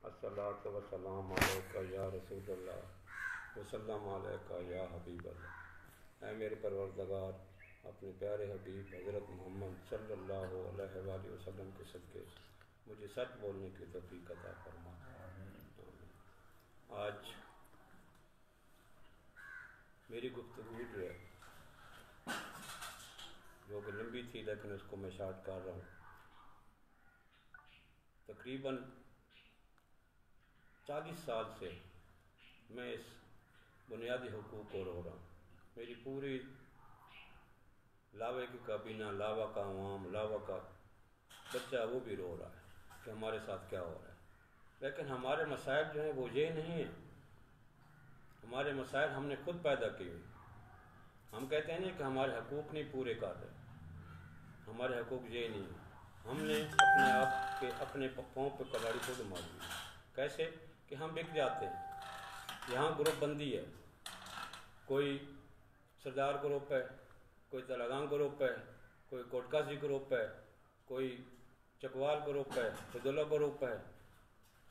الصلاۃ والسلام علیکہ یا رسول اللہ وسلم علیکہ یا حبیب اللہ۔ اے میرے پروردگار، اپنے پیارے حبیب حضرت محمد صلی اللہ علیہ وآلہ وسلم کے صدقے مجھے سچ بولنے کی توفیق عطا فرما۔ آج میری گفتگو جو کہ لمبی تھی لیکن اس کو میں شارٹ کر رہا ہوں۔ تقریباً 40 سال سے میں اس بنیادی حقوق کو رو رہا ہوں۔ میری پوری لاوے کی کابینہ، لاوا کا عوام، لاوا کا بچہ وہ بھی رو رہا ہے کہ ہمارے ساتھ کیا ہو رہا ہے۔ لیکن ہمارے مسائل جو ہیں وہ یہ نہیں ہیں۔ ہمارے مسائل ہم نے خود پیدا کیے ہوئے۔ ہم کہتے ہیں نا کہ ہمارے حقوق نہیں پورے کر رہے، ہمارے حقوق یہ نہیں ہیں۔ ہم نے اپنے آپ کے اپنے پاؤں پہ کلاڑی خود مار دی۔ کیسے کہ ہم بک جاتے ہیں۔ یہاں گروپ بندی ہے، کوئی سردار گروپ ہے، کوئی تلگان گروپ ہے، کوئی کوٹکاسی گروپ ہے، کوئی چکوال گروپ ہے، عبداللہ گروپ ہے۔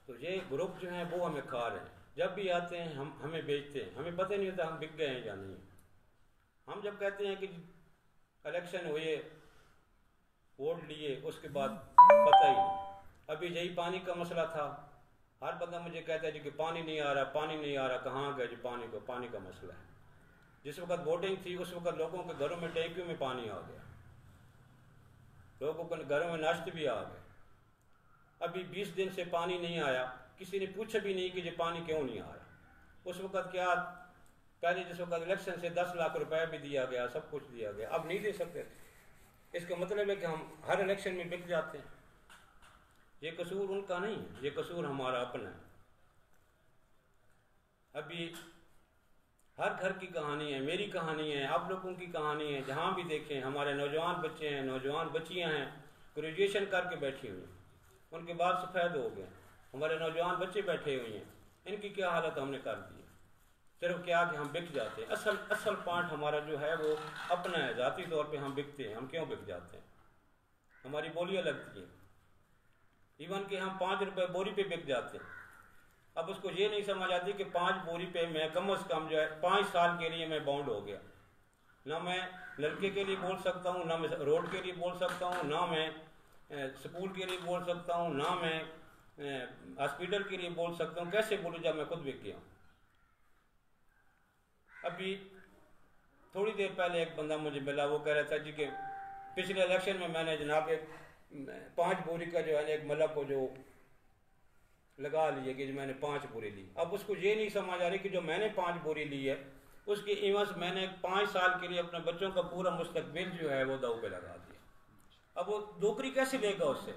تو یہ گروپ جو ہیں وہ ہمیں کھا رہے ہیں۔ جب بھی آتے ہیں ہمیں بیچتے ہیں، ہمیں پتہ نہیں ہوتا ہم بک گئے ہیں یا نہیں۔ ہم جب کہتے ہیں کہ الیکشن ہوئے، ووٹ لیے، اس کے بعد پتہ ہی نہیں۔ ابھی یہی پانی کا مسئلہ تھا، ہر بندہ مجھے کہتا ہے جی کہ پانی نہیں آ رہا، پانی نہیں آ رہا، کہاں گیا جی پانی کا مسئلہ ہے۔ جس وقت ووٹنگ تھی اس وقت لوگوں کے گھروں میں ٹینکیوں میں پانی آ گیا، لوگوں کے گھروں میں ناشتے بھی آ گئے۔ ابھی 20 دن سے پانی نہیں آیا، کسی نے پوچھا بھی نہیں کہ یہ پانی کیوں نہیں آ رہا۔ اس وقت کیا پہلے جس وقت الیکشن سے 10 لاکھ روپے بھی دیا گیا، سب کچھ دیا گیا، اب نہیں دے سکتے۔ اس کا مطلب ہے کہ ہم ہر الیکشن میں بک جاتے ہیں۔ یہ قصور ان کا نہیں ہے، یہ قصور ہمارا اپنا ہے۔ ابھی ہر گھر کی کہانی ہے، میری کہانی ہے، آپ لوگوں کی کہانی ہے۔ جہاں بھی دیکھیں ہمارے نوجوان بچے ہیں، نوجوان بچیاں ہیں، گریجویشن کر کے بیٹھی ہوئی ہیں، ان کے بعد سفید ہو گئے۔ ہمارے نوجوان بچے بیٹھے ہوئے ہیں، ان کی کیا حالت ہم نے کر دی ہے۔ صرف کیا کہ ہم بک جاتے ہیں۔ اصل پوائنٹ ہمارا جو ہے وہ اپنا ہے، ذاتی طور پہ ہم بکتے ہیں۔ ہم کیوں بک جاتے ہیں؟ ہماری بولیاں لگتی ہیں، ایون کہ ہم 5 روپے بوری پہ بک جاتے ہیں۔ اب اس کو یہ نہیں سمجھ آتی کہ 5 بوری پہ میں کم از کم جو ہے 5 سال کے لیے میں باؤنڈ ہو گیا۔ نہ میں لڑکے کے لیے بول سکتا ہوں، نہ میں روڈ کے لیے بول سکتا ہوں، نہ میں سکول کے لیے بول سکتا ہوں، نہ میں ہاسپٹل کے لیے بول سکتا ہوں۔ کیسے بولوں جب میں خود بک گیا ہوں؟ ابھی تھوڑی دیر پہلے ایک بندہ مجھے ملا، وہ کہہ رہا تھا جی کہ پچھلے الیکشن میں میں نے جناب 5 بوری کا جو ہے ایک ملک کو جو لگا لیے کہ میں نے 5 بوری لی۔ اب اس کو یہ نہیں سمجھ آ رہی کہ جو میں نے 5 بوری لی ہے اس کی عوض میں نے 5 سال کے لیے اپنے بچوں کا پورا مستقبل جو ہے وہ داؤ پہ لگا دیا۔ اب وہ نوکری کیسے لے گا اس سے؟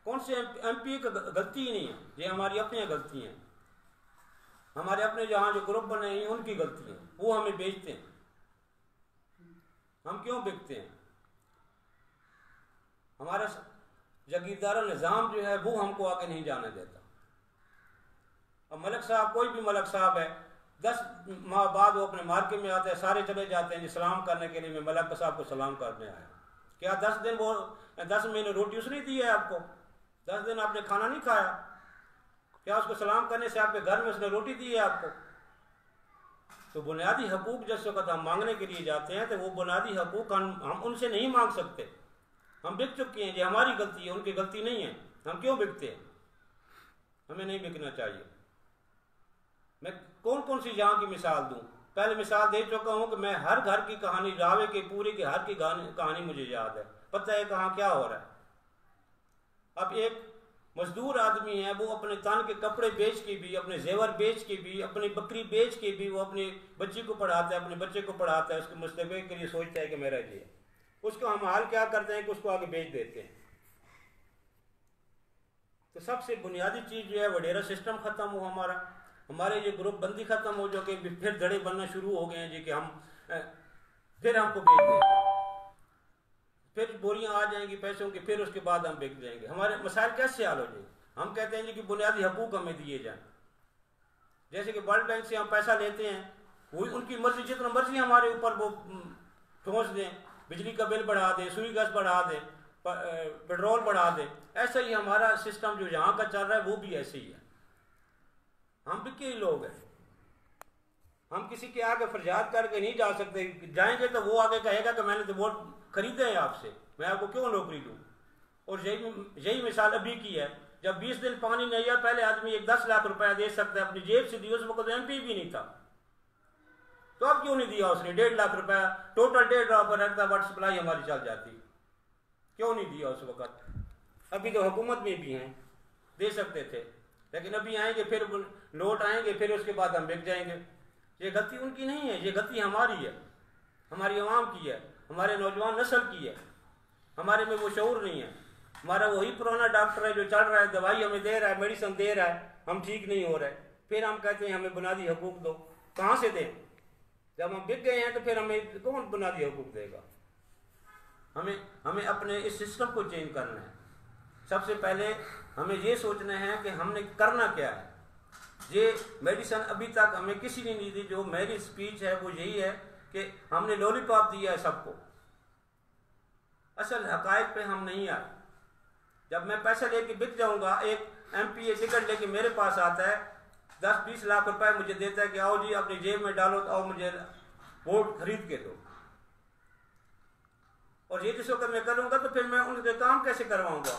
کون سے ایم پی کا غلطی ہی نہیں ہے، یہ ہماری اپنی غلطی ہیں۔ ہمارے اپنے جہاں جو گروپ بنے ہیں ان کی غلطی ہیں، وہ ہمیں بیچتے ہیں۔ ہم کیوں بکتے ہیں؟ ہمارا جاگیردارہ نظام جو ہے وہ ہم کو آگے نہیں جانے دیتا۔ اب ملک صاحب، کوئی بھی ملک صاحب ہے، 10 ماہ بعد وہ اپنے مارکے میں آتے ہیں، سارے چلے جاتے ہیں جی سلام کرنے کے لیے میں ملک صاحب کو سلام کرنے آیا۔ کیا 10 مہینے روٹی اس نے دی ہے آپ کو؟ 10 دن آپ نے کھانا نہیں کھایا؟ کیا اس کو سلام کرنے سے آپ کے گھر میں اس نے روٹی دی ہے آپ کو؟ تو بنیادی حقوق جس وقت ہم مانگنے کے لیے جاتے ہیں تو وہ بنیادی حقوق ہم ان سے نہیں مانگ سکتے۔ ہم بک چکے ہیں، یہ ہماری غلطی ہے، ان کی غلطی نہیں ہے۔ ہم کیوں بکتے ہیں؟ ہمیں نہیں بکنا چاہیے۔ میں کون سی یہاں کی مثال دوں؟ پہلے مثال دے چکا ہوں کہ میں ہر گھر کی کہانی، راوے کے پوری کی ہر کی کہانی مجھے یاد ہے، پتہ ہے کہاں کیا ہو رہا ہے۔ اب ایک مزدور آدمی ہے، وہ اپنے تن کے کپڑے بیچ کے بھی، اپنے زیور بیچ کے بھی، اپنی بکری بیچ کے بھی وہ اپنی بچی کو پڑھاتا ہے، اپنے بچے کو پڑھاتا ہے، اس کے مستقبل کے لیے سوچتا ہے کہ میرا یہ ہے۔ اس کو ہم حال کیا کرتے ہیں کہ اس کو آگے بیچ دیتے ہیں۔ تو سب سے بنیادی چیز جو ہے وڈیرا سسٹم ختم ہو، ہمارے یہ گروپ بندی ختم ہو، جو کہ پھر دھڑے بننا شروع ہو گئے ہیں جی کہ پھر ہم کو بیچ دیں گے، پھر بوریاں آ جائیں گی پیسوں کی، پھر اس کے بعد ہم بک جائیں گے۔ ہمارے مسائل کیسے حل ہو جائیں گے؟ ہم کہتے ہیں جی کہ بنیادی حقوق ہمیں دیے جائیں۔ جیسے کہ ورلڈ بینک سے ہم پیسہ لیتے ہیں، وہی ان کی مرضی، جتنا مرضی ہمارے اوپر وہ ٹھونس دیں، بجلی کا بل بڑھا دیں، سوئی گیس بڑھا دیں، پیٹرول بڑھا دے. ایسا ہی ہمارا سسٹم جو یہاں کا چل رہا ہے وہ بھی ایسے ہی ہے. ہم بھی کئی لوگ ہیں, ہم کسی کے آگے فریاد کر کے نہیں جا سکتے. جائیں گے تو وہ آگے کہے گا کہ میں نے تو ووٹ خریدے ہیں آپ سے, میں آپ کو کیوں نوکری دوں. اور یہی مثال ابھی کی ہے. جب 20 دن پانی نہیں آیا, پہلے آدمی 10 لاکھ روپیہ دے سکتا ہے اپنی جیب سے دی, اس وقت ایم پی بھی نہیں تھا, تو اب کیوں نہیں دیا اس نے 1.5 لاکھ روپیہ ٹوٹل 1.5 لاکھ پر رکھتا, واٹر سپلائی ہماری چل جاتی, کیوں نہیں دیا اس وقت. ابھی تو حکومت میں بھی ہیں, دے سکتے تھے, لیکن ابھی آئیں گے پھر لوٹ آئیں گے, پھر اس کے بعد ہم بک جائیں گے. یہ غلطی ان کی نہیں ہے, یہ غلطی ہماری ہے, ہماری عوام کی ہے, ہمارے نوجوان نسل کی ہے. ہمارے میں وہ شعور نہیں ہے. ہمارا وہی پرانا ڈاکٹر ہے جو چل رہا ہے, دوائی ہمیں دے رہا ہے, میڈیسن دے رہا ہے, ہم ٹھیک نہیں ہو رہے, پھر ہم کہتے ہیں ہمیں بنیادی حقوق دو. کہاں سے دیں؟ جب ہم بک گئے ہیں تو پھر ہمیں کون بنیادی حقوق دے گا؟ ہمیں اپنے اس سسٹم کو چینج کرنا ہے. سب سے پہلے ہمیں یہ سوچنا ہے کہ ہم نے کرنا کیا ہے. یہ میڈیسن ابھی تک ہمیں کسی نے نہیں دی. جو میری اسپیچ ہے وہ یہی ہے کہ ہم نے لولی پاپ دیا ہے سب کو, اصل حقائق پہ ہم نہیں آئے. جب میں پیسہ لے کے بک جاؤں گا, ایک ایم پی اے ٹکٹ لے کے میرے پاس آتا ہے, 10-20 لاکھ روپے مجھے دیتا ہے کہ آؤ جی اپنی جیب میں ڈالو, تو آؤ مجھے ووٹ خرید کے دو. اور یہ جس وقت میں کروں گا تو پھر میں ان کے کام کیسے کرواؤں گا؟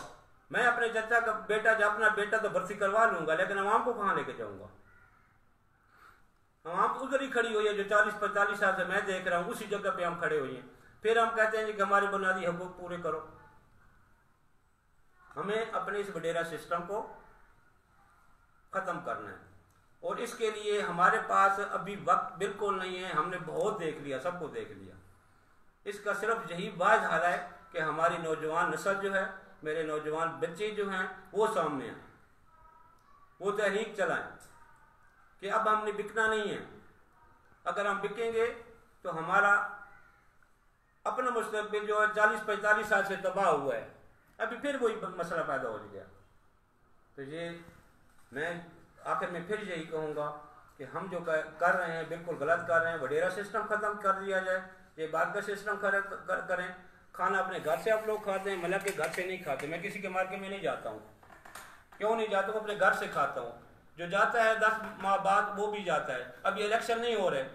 میں اپنے چچا کا بیٹا, جو اپنا بیٹا تو بھرتی کروا لوں گا, لیکن عوام کو کہاں لے کے جاؤں گا؟ عوام ادھر ہی کھڑی ہوئی ہے جو 40-45 سال سے میں دیکھ رہا ہوں, اسی جگہ پہ ہم کھڑے ہوئے ہیں. پھر ہم کہتے ہیں کہ ہمارے بنیادی حقوق پورے کرو. ہمیں اپنے اس وڈیرا سسٹم کو ختم کرنا ہے, اور اس کے لیے ہمارے پاس ابھی وقت بالکل نہیں ہے. ہم نے بہت دیکھ لیا, سب کو دیکھ لیا. اس کا صرف یہی واحد حل ہے کہ ہماری نوجوان نسل جو ہے, میرے نوجوان بچے جو ہیں وہ سامنے ہیں, وہ تحریک چلائیں کہ اب ہم نے بکنا نہیں ہے. اگر ہم بکیں گے تو ہمارا اپنا مستقبل جو ہے 40-45 سال سے تباہ ہوا ہے, ابھی پھر وہی مسئلہ پیدا ہو گیا. تو یہ میں آخر میں پھر یہی کہوں گا کہ ہم جو کر رہے ہیں بالکل غلط کر رہے ہیں. وڈیرا سسٹم ختم کر دیا جائے, یہ بات کا سسٹم کریں. کھانا اپنے گھر سے آپ لوگ کھاتے ہیں, ملک کے گھر سے نہیں کھاتے. میں کسی کے مارکیٹ میں نہیں جاتا ہوں. کیوں نہیں جاتا ہوں؟ اپنے گھر سے کھاتا ہوں. جو جاتا ہے 10 ماہ بعد وہ بھی جاتا ہے. اب یہ الیکشن نہیں ہو رہے,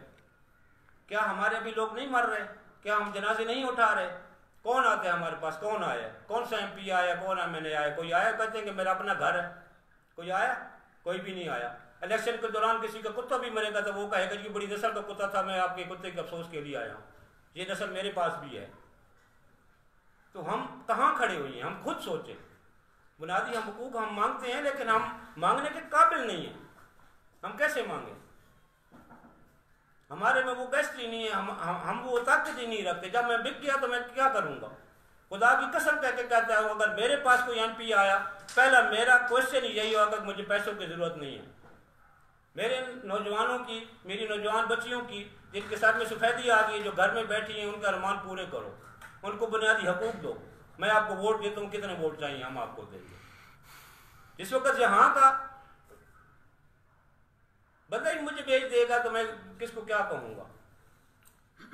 کیا ہمارے ابھی لوگ نہیں مر رہے؟ کیا ہم جنازے نہیں اٹھا رہے؟ کون آتے ہیں ہمارے پاس؟ کون آیا؟ کون سا ایم پی آیا؟ کون ایم این اے آیا؟ کوئی آیا کہتے ہیں کہ میرا اپنا گھر ہے؟ کوئی آیا؟ کوئی بھی نہیں آیا. الیکشن کے دوران کسی کا کتا بھی مرے گا تو وہ کہے گا یہ بڑی نسل کا کتا تھا, میں آپ کے کتے کے افسوس کے لیے آیا ہوں, یہ نسل میرے پاس بھی ہے. تو ہم کہاں کھڑے ہوئے ہیں؟ ہم خود سوچیں. بنیادی حقوق ہم مانگتے ہیں, لیکن ہم مانگنے کے قابل نہیں ہیں. ہم کیسے مانگیں؟ ہمارے میں وہ کیسٹری نہیں ہے, ہم وہ طاقت ہی نہیں رکھتے. جب میں بک گیا تو میں کیا کروں گا؟ خدا کی قسم کہہ کے کہتا ہوں, اگر میرے پاس کوئی ایم پی آیا, پہلا میرا کوشچن یہی ہوگا کہ مجھے پیسوں کی ضرورت نہیں ہے. میرے نوجوانوں کی, میری نوجوان بچیوں کی جن کے ساتھ میں سفیدی آ گئی, جو گھر میں بیٹھی ہیں, ان کا ارمان پورے کرو, ان کو بنیادی حقوق دو. میں آپ کو ووٹ دیتا ہوں, کتنے ووٹ چاہیے ہم آپ کو دیں گے. جس وقت یہاں کا بندہ ہی مجھے بھیج دے گا تو میں کس کو کیا کہوں گا؟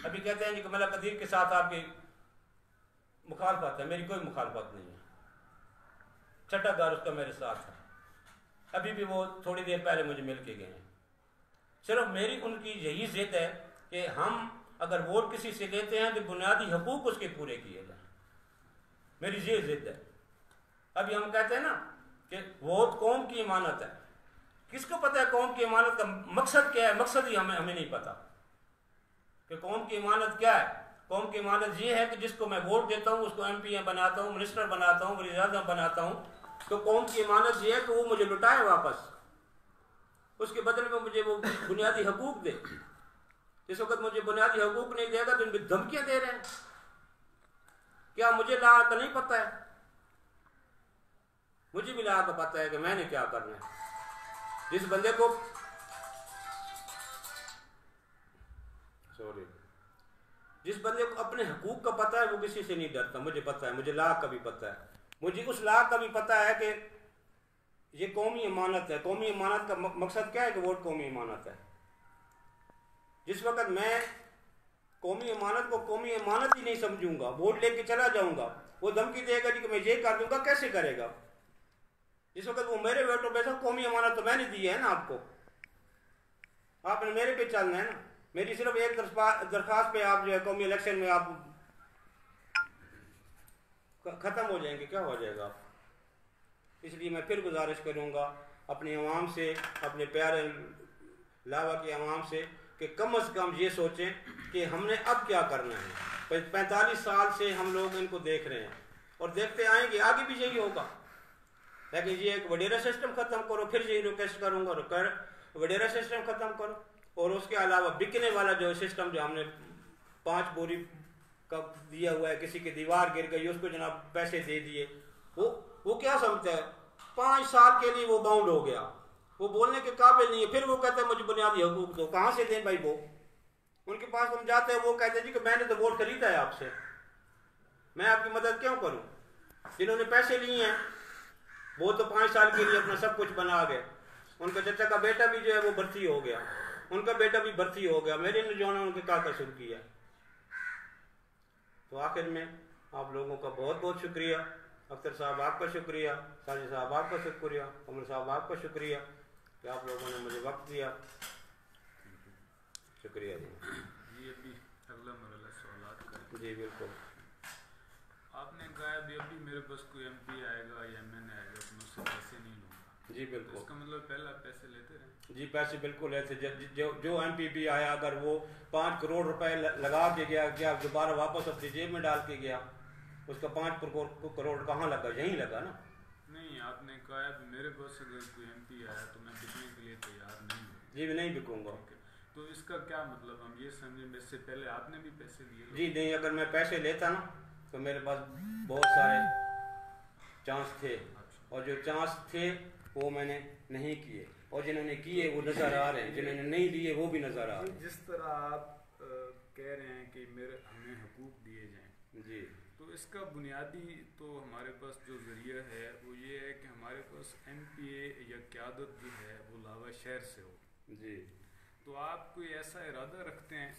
ابھی کہتے ہیں کہ ملا قدیر کے ساتھ آپ کی مخالفت ہے. میری کوئی مخالفت نہیں ہے. چھٹا گار اس کا میرے ساتھ ہے. ابھی بھی وہ تھوڑی دیر پہلے مجھے مل کے گئے ہیں. صرف میری ان کی یہی ضد ہے کہ ہم اگر ووٹ کسی سے لیتے ہیں تو بنیادی حقوق اس کے پورے کیے جائیں. میری یہ ضد ہے. ابھی ہم کہتے ہیں نا کہ ووٹ قوم کی امانت ہے. کس کو پتہ ہے قوم کی امانت کا مقصد کیا ہے؟ مقصد ہی ہمیں نہیں پتا کہ قوم کی امانت کیا ہے. قوم کی امانت یہ ہے کہ جس کو میں ووٹ دیتا ہوں, اس کو ایم پی اے بناتا ہوں, منسٹر بناتا ہوں, وزیر اعظم بناتا ہوں, تو قوم کی امانت یہ ہے کہ وہ مجھے لٹائے واپس, اس کے بدلے میں مجھے وہ بنیادی حقوق دے. جس وقت مجھے بنیادی حقوق نہیں دے گا تو ان میں دھمکیاں دے رہے ہیں. کیا مجھے لا کا نہیں پتہ ہے؟ مجھے بھی لا کا پتہ ہے کہ میں نے کیا کرنا ہے. جس بندے کو جس بندے کو اپنے حقوق کا پتہ ہے وہ کسی سے نہیں ڈرتا. مجھے پتہ ہے, مجھے لا کا بھی پتہ ہے. مجھے اس لا کا بھی پتہ ہے کہ یہ قومی امانت ہے. قومی امانت کا مقصد کیا ہے کہ ووٹ قومی امانت ہے. جس وقت میں قومی امانت کو قومی امانت ہی نہیں سمجھوں گا, ووٹ لے کے چلا جاؤں گا, وہ دھمکی دے گا جی کہ میں یہ کر دوں گا، کیسے کرے گا؟ اس وقت وہ میرے ویٹو پہ تھا، قومی امانت تو میں نے دی ہے نا آپ کو، آپ نے میرے پہ چلنا ہے نا، میری صرف ایک درخواست پہ آپ جو ہے قومی الیکشن میں آپ ختم ہو جائیں گے، کیا ہو جائے گا؟ اس لیے میں پھر گزارش کروں گا اپنی عوام سے، اپنے پیارے لاوا کی عوام سے، کہ کم از کم یہ سوچیں کہ ہم نے اب کیا کرنا ہے۔ 45 سال سے ہم لوگ ان کو دیکھ رہے ہیں اور دیکھتے آئیں گے، آگے بھی یہی ہوگا، لیکن یہ ایک وڈیرا سسٹم ختم کرو، پھر یہی ریکویسٹ کروں گا، وڈیرا سسٹم ختم کرو، اور اس کے علاوہ بکنے والا جو سسٹم جو ہم نے 5 بوری کا دیا ہوا ہے، کسی کی دیوار گر گئی اس کو جناب پیسے دے دیے، وہ کیا سمجھتا ہے؟ 5 سال کے لیے وہ باؤنڈ ہو گیا، وہ بولنے کے قابل نہیں ہے، پھر وہ کہتے ہیں مجھے بنیادی حقوق دو، کہاں سے دیں بھائی؟ وہ ان کے پاس ہم جاتے ہیں، وہ کہتے ہیں جی کہ میں نے تو ووٹ خریدا ہے آپ سے، میں آپ کی مدد کیوں کروں؟ جنہوں نے پیسے لیے ہیں وہ تو 5 سال کے لیے اپنا سب کچھ بنا گئے، ان کا چچا کا بیٹا بھی جو ہے وہ بھرتی ہو گیا، ان کا بیٹا بھی بھرتی ہو گیا، میرے نوجوانوں نے ان کے کیا قصور کیا؟ تو آخر میں آپ لوگوں کا بہت بہت شکریہ، اختر صاحب آپ کا شکریہ، ساجد صاحب آپ کا شکریہ، عمر صاحب آپ کا شکریہ کہ آپ لوگوں نے مجھے وقت دیا، شکریہ جی۔ یہ ابھی اگلا مرحلہ سوالات کا ہے۔ جی بالکل، آپ نے کہا ابھی میرے پاس کوئی ایم پی آئے گا یا ایم این اے آئے گا تو میں اس سے پیسے نہیں لوں گا۔ جی بالکل، اس کا مطلب پہلا پیسے لیتے رہے؟ جی پیسے بالکل ایسے، جو ایم پی بھی آیا اگر وہ 5 کروڑ روپے لگا کے گیا دوبارہ واپس اپنی جیب میں ڈال کے گیا، اس کا 5 کروڑ کہاں لگا؟ یہیں لگا نا۔ نہیں، آپ نے کہا ہے میرے پاس اگر کوئی ایم پی آیا تو میں بکنے کے لیے تیار نہیں ہوں۔ جی نہیں بکوں گا۔ تو اس کا کیا مطلب؟ ہم یہ سمجھیں اس سے پہلے آپ نے بھی پیسے دیے؟ جی نہیں، اگر میں پیسے لیتا نا تو میرے پاس بہت سارے چانس تھے، اور جو چانس تھے وہ میں نے نہیں کیے، اور جنہوں نے کیے وہ نظر آ رہے ہیں، جنہوں نے نہیں دیے وہ بھی نظر آ رہے ہیں۔ جس طرح آپ کہہ رہے ہیں کہ ہمیں حقوق دیے جائیں، جی تو اس کا بنیادی تو ہمارے پاس جو ذریعہ ہے وہ یہ ہے کہ ہمارے پاس ایم پی اے یا قیادت جو ہے وہ لاوا شہر سے ہو۔ جی، تو آپ کوئی ایسا ارادہ رکھتے ہیں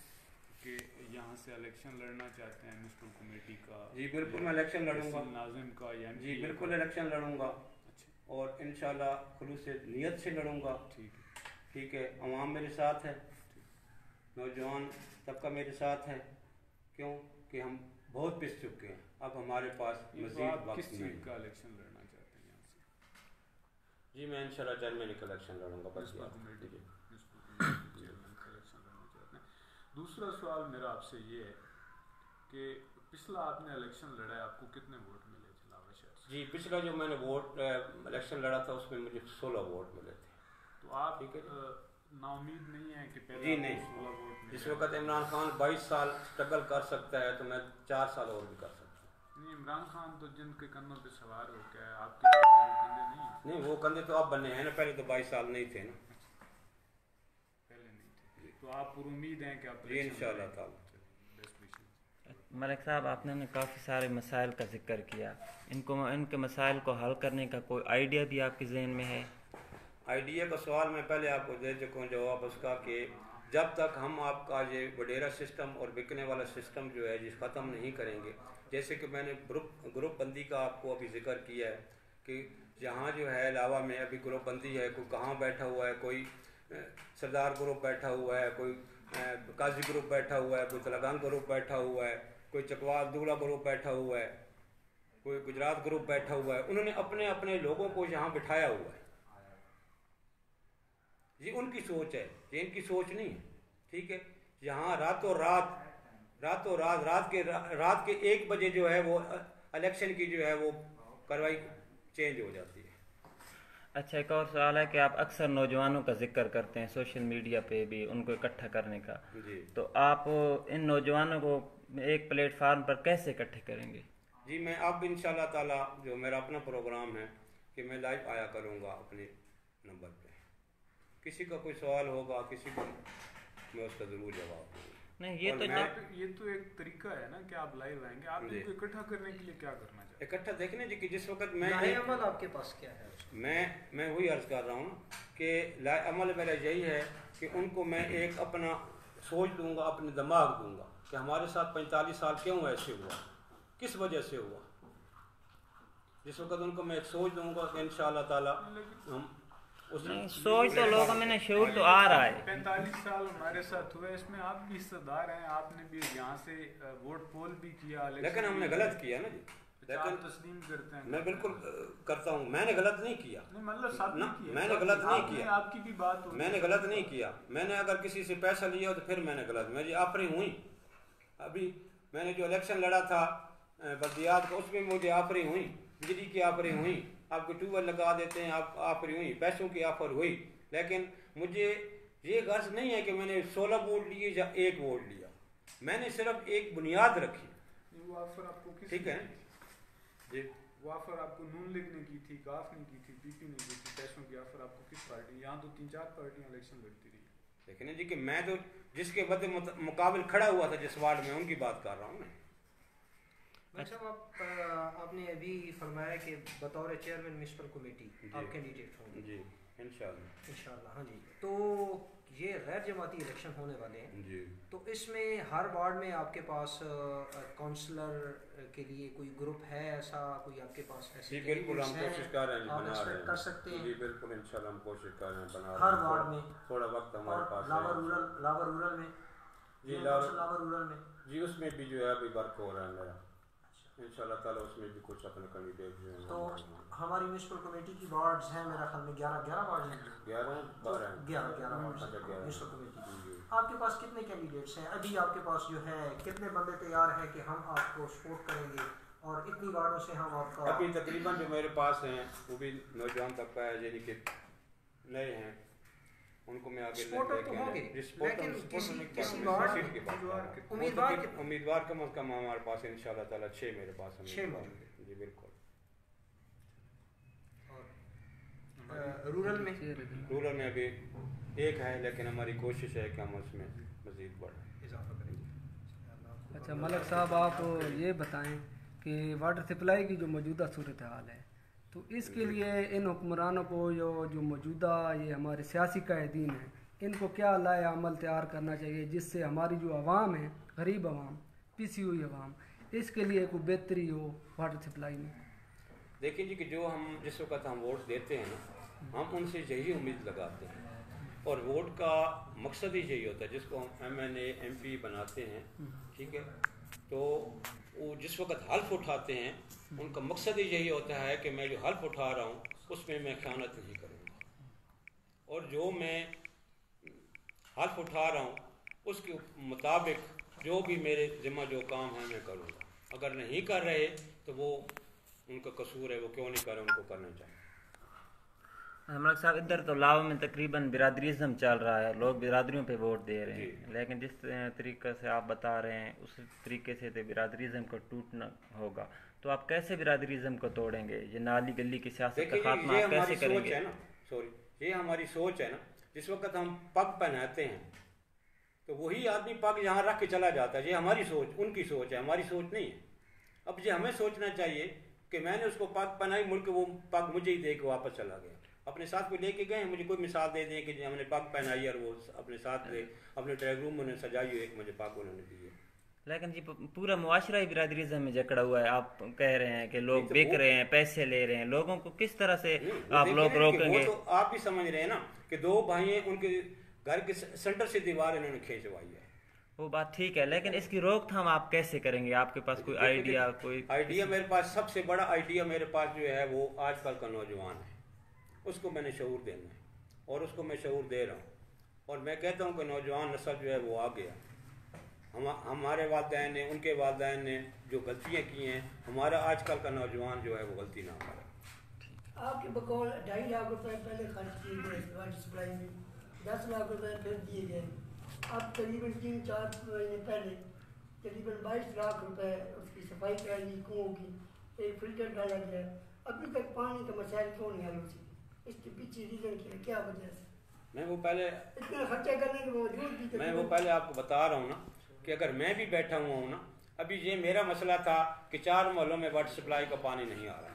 کہ یہاں سے الیکشن لڑنا چاہتے ہیں میونسپل کمیٹی کا؟ جی بالکل میں الیکشن لڑوں گا، ناظم کا یا جی بالکل الیکشن لڑوں گا، اور انشاءاللہ خلوص نیت سے لڑوں گا۔ ٹھیک ہے، عوام میرے ساتھ ہے، نوجوان طبقہ میرے ساتھ ہے، کیوں کہ ہم بہت پس چکے ہیں، اب ہمارے پاس مزید وقت کس نہیں۔ چیز کا الیکشن لڑنا چاہتے ہیں یہاں سے؟ جی میں انشاءاللہ چیئرمین کا الیکشن لڑوں گا، بس دوسرا سوال میرا آپ سے یہ ہے کہ پچھلا آپ نے الیکشن لڑا ہے، آپ کو کتنے ووٹ ملے تھے لاوا شہر سے؟ جی پچھلا جو میں نے ووٹ الیکشن لڑا تھا اس میں مجھے 16 ووٹ ملے تھے۔ تو آپ نا امید نہیں ہے کہ پہلے؟ جی نہیں، 16 ووٹ ملے؟ اس وقت عمران خان 22 سال اسٹرگل کر سکتا ہے تو میں 4 سال اور بھی کر سکتا ہوں۔ نہیں، عمران خان تو جن کے کندھوں پہ سوار ہو کے ہے، آپ کے کندھے نہیں ہیں؟ نہیں، وہ کندھے تو اب بنے ہیں نا، پہلے تو 22 سال نہیں تھے نا، پہلے نہیں تھے، تو آپ پر امید ہیں کہ آپ؟ جی انشاءاللہ تعالی۔ ملک صاحب، آپ نے کافی سارے مسائل کا ذکر کیا، ان کے مسائل کو حل کرنے کا کوئی آئیڈیا بھی آپ کے ذہن میں ہے؟ آئیڈیا کا سوال میں پہلے آپ کو دے چکا ہوں جواب اس کا، کہ جب تک ہم آپ کا یہ وڈیرا سسٹم اور بکنے والا سسٹم جو ہے جس ختم نہیں کریں گے، جیسے کہ میں نے گروپ بندی کا آپ کو ابھی ذکر کیا ہے کہ جہاں جو ہے لاوا میں ابھی گروپ بندی ہے، کوئی کہاں بیٹھا ہوا ہے، کوئی سردار گروپ بیٹھا ہوا ہے، کوئی قاضی گروپ بیٹھا ہوا ہے، کوئی تلگان گروپ بیٹھا ہوا ہے، کوئی چکوال دولہ گروپ بیٹھا ہوا ہے، کوئی گجرات گروپ بیٹھا ہوا ہے، انہوں نے اپنے اپنے لوگوں کو یہاں بٹھایا ہوا ہے۔ یہ ان کی سوچ ہے، یہ ان کی سوچ نہیں ہے، ٹھیک ہے۔ یہاں رات کے 1 بجے جو ہے وہ الیکشن کی جو ہے وہ کاروائی چینج ہو جاتی ہے۔ اچھا، ایک اور سوال ہے کہ آپ اکثر نوجوانوں کا ذکر کرتے ہیں سوشل میڈیا پہ بھی، ان کو اکٹھا کرنے کا، جی تو آپ ان نوجوانوں کو ایک پلیٹ فارم پر کیسے اکٹھے کریں گے؟ جی میں اب انشاءاللہ تعالی جو میرا اپنا پروگرام ہے کہ میں لائیو آیا کروں گا اپنے نمبر پہ، کسی کا کوئی سوال ہوگا، کسی کو میں اس کا ضرور جواب دوں گا۔ نہیں، یہ تو ایک طریقہ ہے نا کہ آپ لائیو آئیں گے، آپ ان کو اکٹھا کرنے کے لیے کیا کرنا چاہتے ہیں؟ اکٹھا دیکھنے جی کہ جس وقت میں عمل آپ کے پاس کیا ہے؟ میں وہی عرض کر رہا ہوں کہ عمل میرا یہی ہے کہ ان کو میں ایک اپنا سوچ دوں گا، اپنے دماغ دوں گا کہ ہمارے ساتھ 45 سال کیوں ایسے ہوا، کس وجہ سے ہوا، جس وقت ان کو میں ایک سوچ دوں گا کہ انشاءاللہ تعالیٰ ہم سوچ تو لوگوں میں نے شعور تو آ رہا ہے. 45 سال ہمارے ساتھ ہوئے, اس میں آپ بھی حصہ دار ہیں, آپ نے بھی یہاں سے ووٹ پول بھی کیا, لیکن ہم نے غلط کیا نا جی, لیکن تسلیم کرتے ہیں. میں بالکل کرتا ہوں, میں نے غلط نہیں کیا, میں نے غلط نہیں کیا, آپ کی بھی بات میں نے غلط نہیں کیا. میں نے اگر کسی سے پیسہ لیا ہو تو پھر میں نے غلط, میں جی آفریں ہوئی. ابھی میں نے جو الیکشن لڑا تھا بلدیات کا, اس میں مجھے آفریں ہوئی, بجلی کی آفریں ہوئی, آپ کو ٹیوب ویل لگا دیتے ہیں, آپ آفریں ہوئی, پیسوں کی آفر ہوئی. لیکن مجھے یہ غرض نہیں ہے کہ میں نے 16 ووٹ لیے یا 1 ووٹ لیا, میں نے صرف ایک بنیاد رکھی. وہ آفر آپ کو ٹھیک ہے جی, وہ آفر آپ کو نون لیگ نے کی تھی, کاف نے کی تھی, پی پی نے کی تھی, پیسوں کی آفر آپ کو کس پارٹی, یہاں تو 3-4 پارٹیاں الیکشن لڑتی رہی. لیکن جی کہ میں تو جس کے بد مقابل کھڑا ہوا تھا جس وارڈ میں, ان کی بات کر رہا ہوں نا. صاحب آپ نے ابھی فرمایا کہ بطور چیئرمین میونسپل کمیٹی آپ کینڈیڈیٹ ہوں گے. جی انشاءاللہ. ہاں جی, تو یہ غیر جماعتی الیکشن ہونے والے ہیں جی, تو اس میں ہر وارڈ میں آپ کے پاس کونسلر کے لیے کوئی گروپ ہے ایسا, کوئی آپ کے پاس ایسے؟ جی بالکل, ہم کوشش کر رہے ہیں, آپ بنا رہے ایکسپیکٹ کر سکتے ہیں. جی بالکل انشاءاللہ ہم کوشش کر رہے ہیں, بنا رہے ہیں ہر وارڈ میں. تھوڑا وقت ہمارے پاس لاور رورل میں جی, لاور رورل میں جی اس میں بھی جو ہے ابھی ورک ہو رہا ہے میرا, انشاءاللہ تعالیٰ اس میں بھی کچھ اپنے کینڈیڈیٹ جو ہیں. تو ہماری میونسپل کمیٹی کی وارڈز ہیں میرا خیال میں 11 وارڈ ہیں. 11 میونسپل کمیٹی. آپ کے پاس کتنے کینڈیڈیٹس ہیں ابھی؟ آپ کے پاس جو ہے کتنے بندے تیار ہیں کہ ہم آپ کو سپورٹ کریں گے, اور اتنی وارڈوں سے ہم آپ کا؟ ابھی تقریباً جو میرے پاس ہیں وہ بھی نوجوان طبقہ ہے, یعنی کہ نئے ہیں, ان کو میں آگے سپورٹر تو ہوں گے, لیکن کسی وارڈ امیدوار کم از کم ہمارے پاس انشاءاللہ تعالیٰ 6 میرے پاس ہیں. 6 موجود. جی بالکل. رورل میں ابھی 1 ہے, لیکن ہماری کوشش ہے کہ ہم اس میں مزید بڑھیں, اضافہ کریں. اچھا ملک صاحب, آپ یہ بتائیں کہ واٹر سپلائی کی جو موجودہ صورتحال ہے, تو اس کے لیے ان حکمرانوں کو جو موجودہ یہ ہمارے سیاسی قائدین ہیں, ان کو کیا لائحہ عمل تیار کرنا چاہیے جس سے ہماری جو عوام ہے, غریب عوام, پسی ہوئی عوام, اس کے لیے کوئی بہتری ہو واٹر سپلائی میں؟ دیکھیں جی کہ جو ہم جس وقت ہم ووٹ دیتے ہیں نا, ہم ان سے یہی امید لگاتے ہیں, اور ووٹ کا مقصد ہی یہی ہوتا ہے, جس کو ہم MNA MP بناتے ہیں, ٹھیک ہے, تو وہ جس وقت حلف اٹھاتے ہیں ان کا مقصد ہی یہی ہوتا ہے کہ میں جو حلف اٹھا رہا ہوں اس میں خیانت نہیں کروں گا, اور جو میں حلف اٹھا رہا ہوں اس کے مطابق جو بھی میرے ذمہ جو کام ہے میں کروں گا. اگر نہیں کر رہے تو وہ ان کا قصور ہے, وہ کیوں نہیں کر رہے, ان کو کرنا چاہیے. ہمارا صاحب ادھر تو لاؤ میں تقریباً برادریزم چل رہا ہے, لوگ برادریوں پہ ووٹ دے رہے ہیں, لیکن جس طریقے سے آپ بتا رہے ہیں اس طریقے سے تو برادریزم کو ٹوٹنا ہوگا. تو آپ کیسے برادریزم کو توڑیں گے؟ یہ نالی گلی کی سیاست کا خاتمہ آپ کیسے کریں گے؟ یہ ہماری سوچ ہے نا, جس وقت ہم پگ پہناتے ہیں تو وہی آدمی پگ یہاں رکھ کے چلا جاتا ہے. یہ ہماری سوچ, ان کی سوچ ہے, ہماری سوچ نہیں ہے. اب یہ ہمیں سوچنا چاہیے کہ میں نے اس کو پگ پہنائی, ملک وہ پگ مجھے ہی دے کے واپس چلا گیا. اپنے ساتھ کو لے کے گئے ہیں, مجھے کوئی مثال دے دیں کہ ہم نے پگ پہنائی اور وہ اپنے ساتھ لے اپنے ٹریک روم میں سجائی ہوئی, ایک مجھے پگ انہوں نے دی ہے. لیکن جی پورا معاشرہ ہی برادریزم میں جکڑا ہوا ہے. آپ کہہ رہے ہیں کہ لوگ بک رہے ہیں, پیسے لے رہے ہیں, لوگوں کو کس طرح سے آپ لوگ روکیں گے؟ وہ تو آپ بھی سمجھ رہے ہیں نا کہ 2 بھائی ہیں, ان کے گھر کے سینٹر سے دیوار انہوں نے کھینچوائی ہے. وہ بات ٹھیک ہے, لیکن اس کی روک تھام آپ کیسے کریں گے؟ آپ کے پاس کوئی آئیڈیا میرے پاس سب سے بڑا آئیڈیا میرے پاس جو ہے وہ آج کل کا نوجوان ہے, اس کو میں نے شعور دینا ہے, اور اس کو میں شعور دے رہا ہوں. اور میں کہتا ہوں کہ نوجوان نسل جو ہے وہ آ گیا. ہمارے والدین نے, ان کے والدین نے جو غلطیاں کی ہیں, ہمارا آج کل کا نوجوان جو ہے وہ غلطی نہ کرے. آپ کے بقول 2.5 لاکھ روپے پہلے خرچ کیے گئے واٹر سپلائی میں, 10 لاکھ روپے پھر دیے گئے. اب تقریباً 3-4 مہینے پہلے تقریباً 22 لاکھ روپے اس کی صفائی کرائی گئی, کنوؤں کی, ایک فلٹر ڈالا گیا. ابھی تک پانی کا مسائل کیوں نہیں حل ہو سکے؟ اس کے پیچھے ریزن کیا وجہ سے؟ میں وہ پہلے اتنا خرچہ کرنے کے باوجود بھی میں وہ پہلے آپ کو بتا رہا ہوں نا کہ اگر میں بھی بیٹھا ہوا ہوں نا, ابھی یہ میرا مسئلہ تھا کہ 4 محلوں میں واٹر سپلائی کا پانی نہیں آ رہا تھا.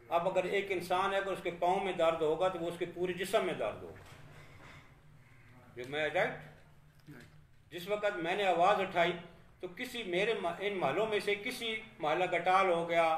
اب اگر ایک انسان ہے, اگر اس کے پاؤں میں درد ہوگا تو وہ اس کے پورے جسم میں درد ہوگا. جو میں رائٹ, جس وقت میں نے آواز اٹھائی تو کسی میرے ان محلوں میں سے کسی محلہ گٹال ہو گیا,